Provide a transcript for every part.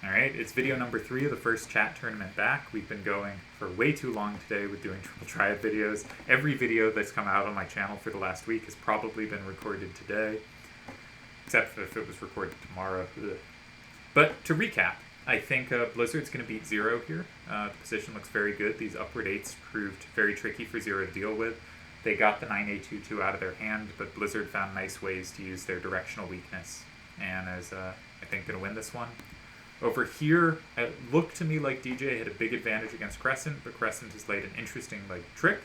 Alright, it's video number 3 of the first chat tournament back. We've been going for way too long today with doing triple triad videos. Every video that's come out on my channel for the last week has probably been recorded today, except for if it was recorded tomorrow. Ugh. But to recap, I think Blizzard's going to beat Zero here. The position looks very good. These upward 8s proved very tricky for Zero to deal with. They got the 9A22 out of their hand, but Blizzard found nice ways to use their directional weakness, and is, I think, going to win this one. Over here, it looked to me like DJ had a big advantage against Crescent, but Crescent has laid an interesting trick,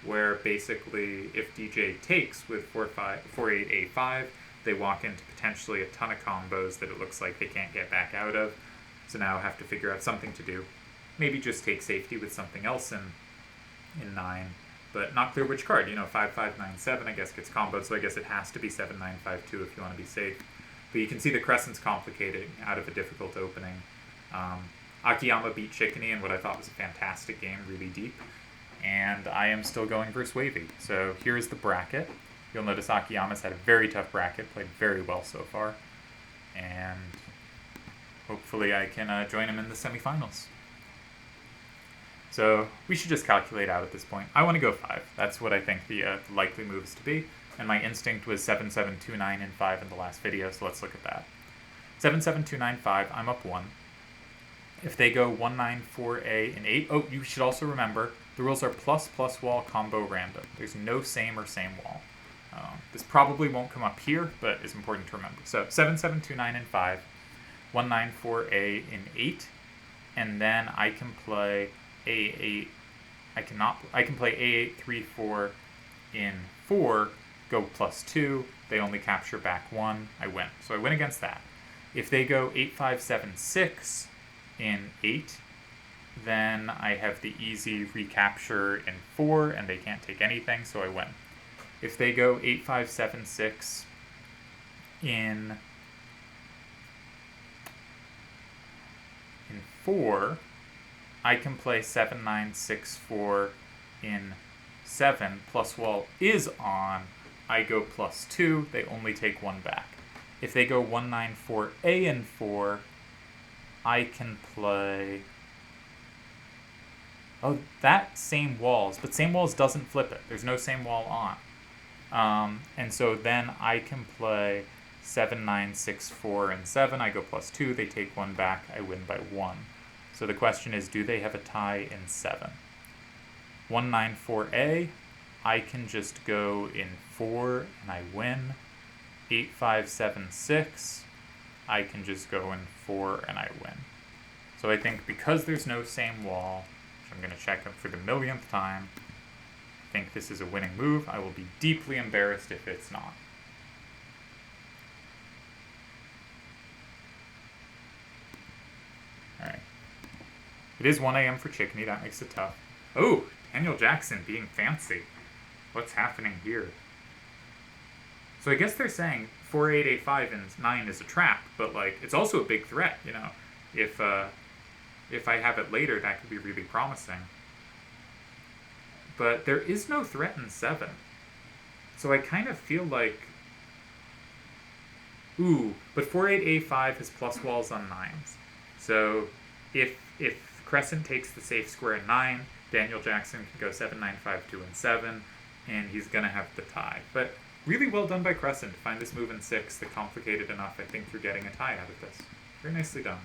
where basically if DJ takes with 4-8-A5, they walk into potentially a ton of combos that it looks like they can't get back out of. So now have to figure out something to do. Maybe just take safety with something else in 9, but not clear which card. 5-5-9-7 I guess gets comboed, so I guess it has to be 7-9-5-2 if you want to be safe. But you can see the Crescent's complicating out of a difficult opening. Akiyama beat Chickeny in what I thought was a fantastic game, really deep. And I am still going versus Wavy. So here's the bracket. You'll notice Akiyama's had a very tough bracket, played very well so far. And hopefully I can join him in the semifinals. So we should just calculate out at this point. I want to go 5. That's what I think the likely move is to be. And my instinct was 7-7-2-9 and 5 in the last video, so let's look at that. 7-7-2-9-5, I'm up 1. If they go 1-9-4-A and 8, oh, you should also remember, the rules are plus wall combo random. There's no same or same wall. This probably won't come up here, but it's important to remember. So 7-7-2-9 and 5, 1-9-4-A in 8, and then I can play A8, I can play A8-3-4 in 4, go +2, they only capture back 1, I win. So I win against that. If they go 8-5-7-6 in 8, then I have the easy recapture in 4, and they can't take anything, so I win. If they go 8-5-7-6 in 4, I can play 7-9-6-4 in 7, plus wall is on, I go +2, they only take 1 back. If they go 1-9-4-A in 4, I can play... Oh, that same walls, but same walls doesn't flip it. There's no same wall on. And so then I can play 7-9-6-4 in 7, I go +2, they take 1 back, I win by 1. So the question is, do they have a tie in 7? 1-9-4-A, I can just go in 4 and I win. 8-5-7-6, I can just go in 4 and I win. So I think because there's no same wall, which I'm going to check up for the millionth time, I think this is a winning move. I will be deeply embarrassed if it's not. Alright. It is 1 a.m. for Chickeny, that makes it tough. Oh, Daniel Jackson being fancy. What's happening here? So I guess they're saying 4-8-A5 and 9 is a trap, but it's also a big threat, If I have it later, that could be really promising. But there is no threat in 7. So I kind of feel like... Ooh, but 4-8-A5 has plus walls on 9s. So if Crescent takes the safe square in 9, Daniel Jackson can go 7-9-5-2 and 7, and he's going to have the tie. But really well done by Crescent to find this move in 6 that complicated enough, I think, you're getting a tie out of this. Very nicely done.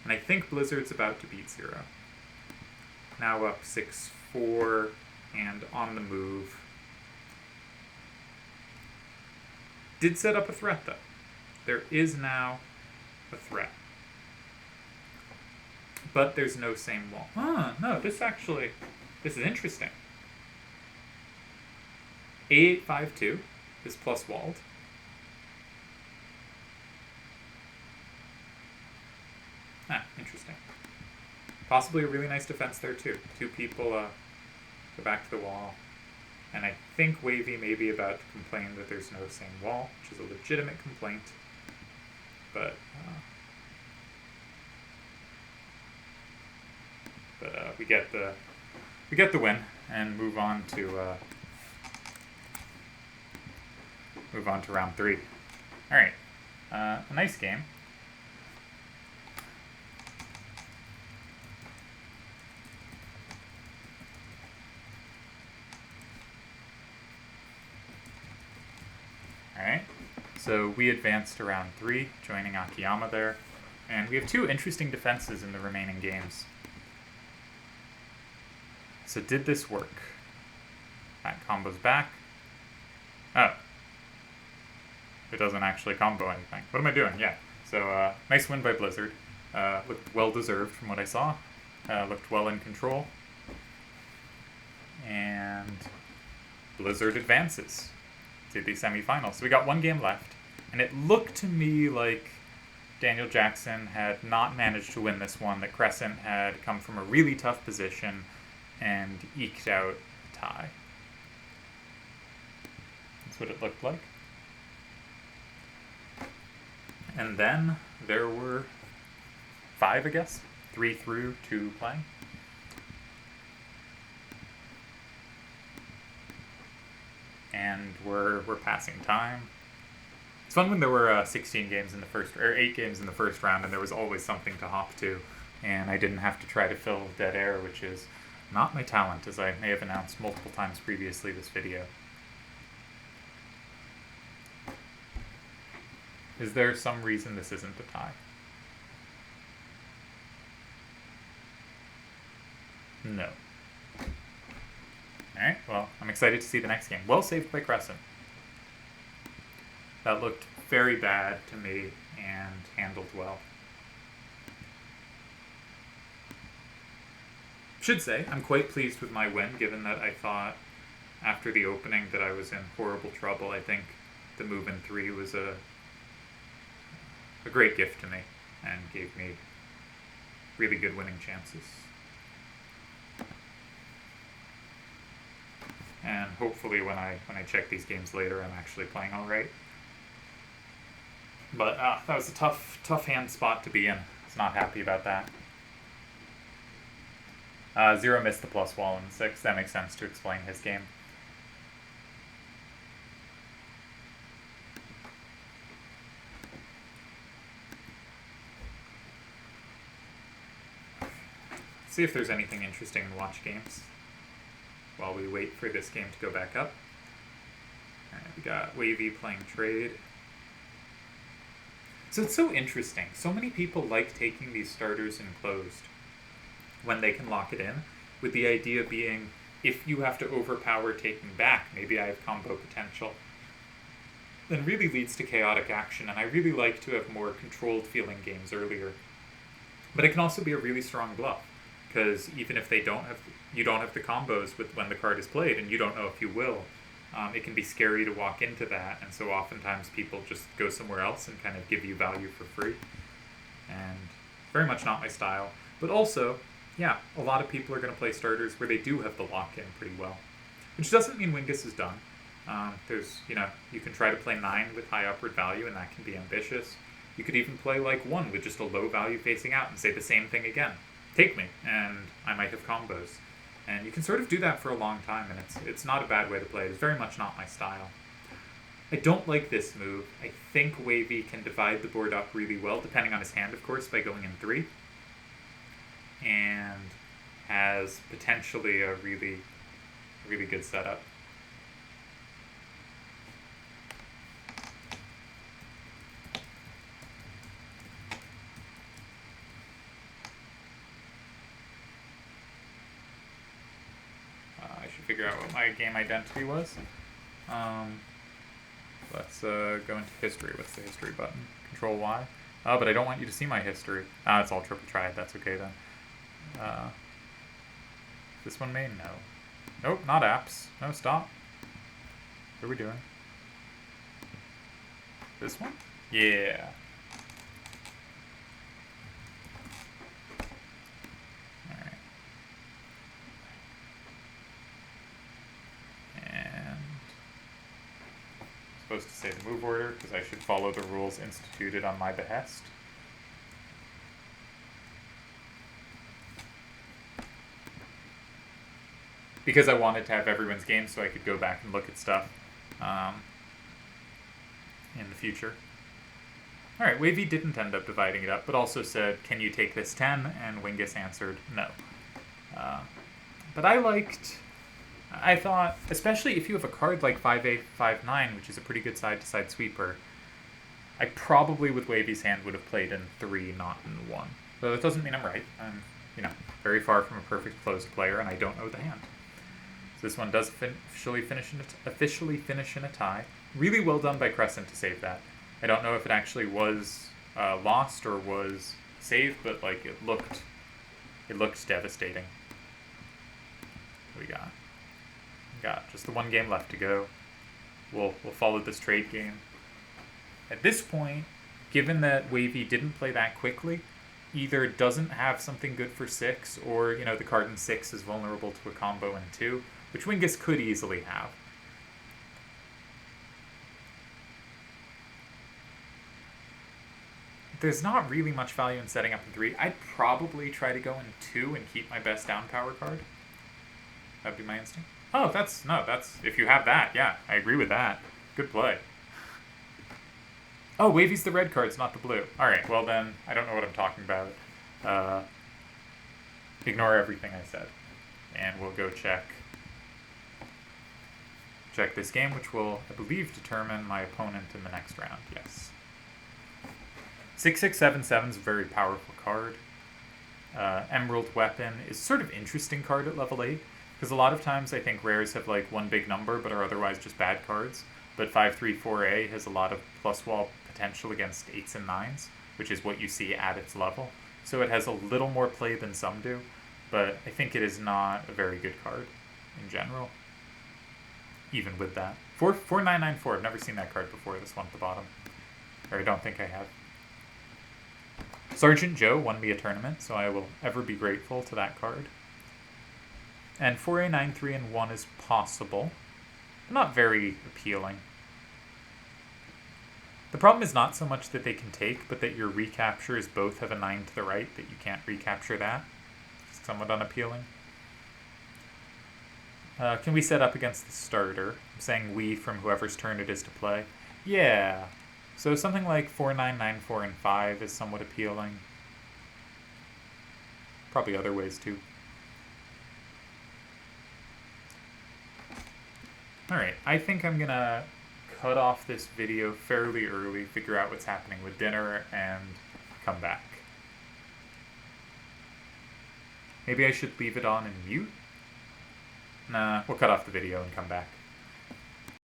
And I think Blizzard's about to beat Zero. Now up 6-4 and on the move. Did set up a threat, though. There is now a threat. But there's no same wall. No, this is interesting. 8-5-2 is plus walled. Interesting. Possibly a really nice defense there, too. 2 people go back to the wall. And I think Wavy may be about to complain that there's no same wall, which is a legitimate complaint. But we get the win and move on to round 3. All right, a nice game. So we advanced to round 3, joining Akiyama there. And we have 2 interesting defenses in the remaining games. So did this work? That combo's back. Oh. It doesn't actually combo anything. What am I doing? Yeah. So nice win by Blizzard. Looked well-deserved from what I saw. Looked well in control. And Blizzard advances to the semifinals. So we got 1 game left. And it looked to me like Daniel Jackson had not managed to win this one, that Crescent had come from a really tough position and eked out a tie. That's what it looked like. And then there were 5, I guess. 3 through, 2 playing. And we're passing time. It's fun when there were 16 games in the first, or 8 games in the first round, and there was always something to hop to, and I didn't have to try to fill dead air, which is not my talent, as I may have announced multiple times previously this video. Is there some reason this isn't a tie? No. Alright, well, I'm excited to see the next game. Well saved by Crescent. That looked very bad to me and handled well. Should say, I'm quite pleased with my win, given that I thought after the opening that I was in horrible trouble. I think the move in 3 was a great gift to me and gave me really good winning chances. And hopefully when I check these games later, I'm actually playing all right. But that was a tough hand spot to be in. I was not happy about that. Zero missed the plus wall in 6. That makes sense to explain his game. Let's see if there's anything interesting in watch games while we wait for this game to go back up. Alright, we got Wavy playing trade. So it's so interesting. So many people like taking these starters in closed when they can lock it in, with the idea being, if you have to overpower taking back, maybe I have combo potential, then really leads to chaotic action, and I really like to have more controlled feeling games earlier. But it can also be a really strong bluff, because even if you don't have the combos with when the card is played, and you don't know if you will, it can be scary to walk into that, and so oftentimes people just go somewhere else and kind of give you value for free. And very much not my style. But also, yeah, a lot of people are going to play starters where they do have the lock-in pretty well. Which doesn't mean Wingus is done. You can try to play 9 with high upward value, and that can be ambitious. You could even play like 1 with just a low value facing out and say the same thing again. Take me, and I might have combos. And you can sort of do that for a long time, and it's not a bad way to play. It's very much not my style. I don't like this move. I think Wavy can divide the board up really well, depending on his hand, of course, by going in 3. And has potentially a really, really good setup. Figure out what my game identity was. Let's go into history. What's the history button? Control Y. But I don't want you to see my history. It's all triple triad. That's okay then. This one main? No. Nope, not apps. No, stop. What are we doing? This one? Yeah. Supposed to say the move order because I should follow the rules instituted on my behest. Because I wanted to have everyone's game so I could go back and look at stuff in the future. Alright, Wavy didn't end up dividing it up, but also said, can you take this 10? And Wingus answered, no. But I thought, especially if you have a card like 5-8, 5-9, which is a pretty good side-to-side sweeper, I probably, with Wavy's hand, would have played in 3, not in 1. But that doesn't mean I'm right. I'm, very far from a perfect closed player, and I don't know the hand. So this one does officially finish in a tie. Really well done by Crescent to save that. I don't know if it actually was lost or was saved, but like it looked devastating. What we got just the one game left to go. We'll follow this trade game. At this point, given that Wavy didn't play that quickly, either doesn't have something good for 6, or the card in 6 is vulnerable to a combo in 2, which Wingus could easily have. There's not really much value in setting up in 3. I'd probably try to go in 2 and keep my best down power card. That'd be my instinct. Oh, that's if you have that, yeah, I agree with that. Good play. Oh, Wavy's the red cards, not the blue. Alright, well then, I don't know what I'm talking about. Ignore everything I said. And we'll go check this game, which will, I believe, determine my opponent in the next round. Yes. 6677 is a very powerful card. Emerald Weapon is sort of interesting card at level 8, because a lot of times I think rares have like one big number but are otherwise just bad cards. But 534A has a lot of plus wall potential against 8s and 9s, which is what you see at its level. So it has a little more play than some do, but I think it is not a very good card in general, even with that. 4994, I've never seen that card before, this one at the bottom. Or I don't think I have. Sergeant Joe won me a tournament, so I will ever be grateful to that card. And 4A93 and 1 is possible. Not very appealing. The problem is not so much that they can take, but that your recaptures both have a 9 to the right, that you can't recapture that. It's somewhat unappealing. Can we set up against the starter? I'm saying we from whoever's turn it is to play. Yeah. So something like 4994 and 5 is somewhat appealing. Probably other ways too. Alright, I think I'm gonna cut off this video fairly early, figure out what's happening with dinner, and come back. Maybe I should leave it on and mute? Nah, we'll cut off the video and come back.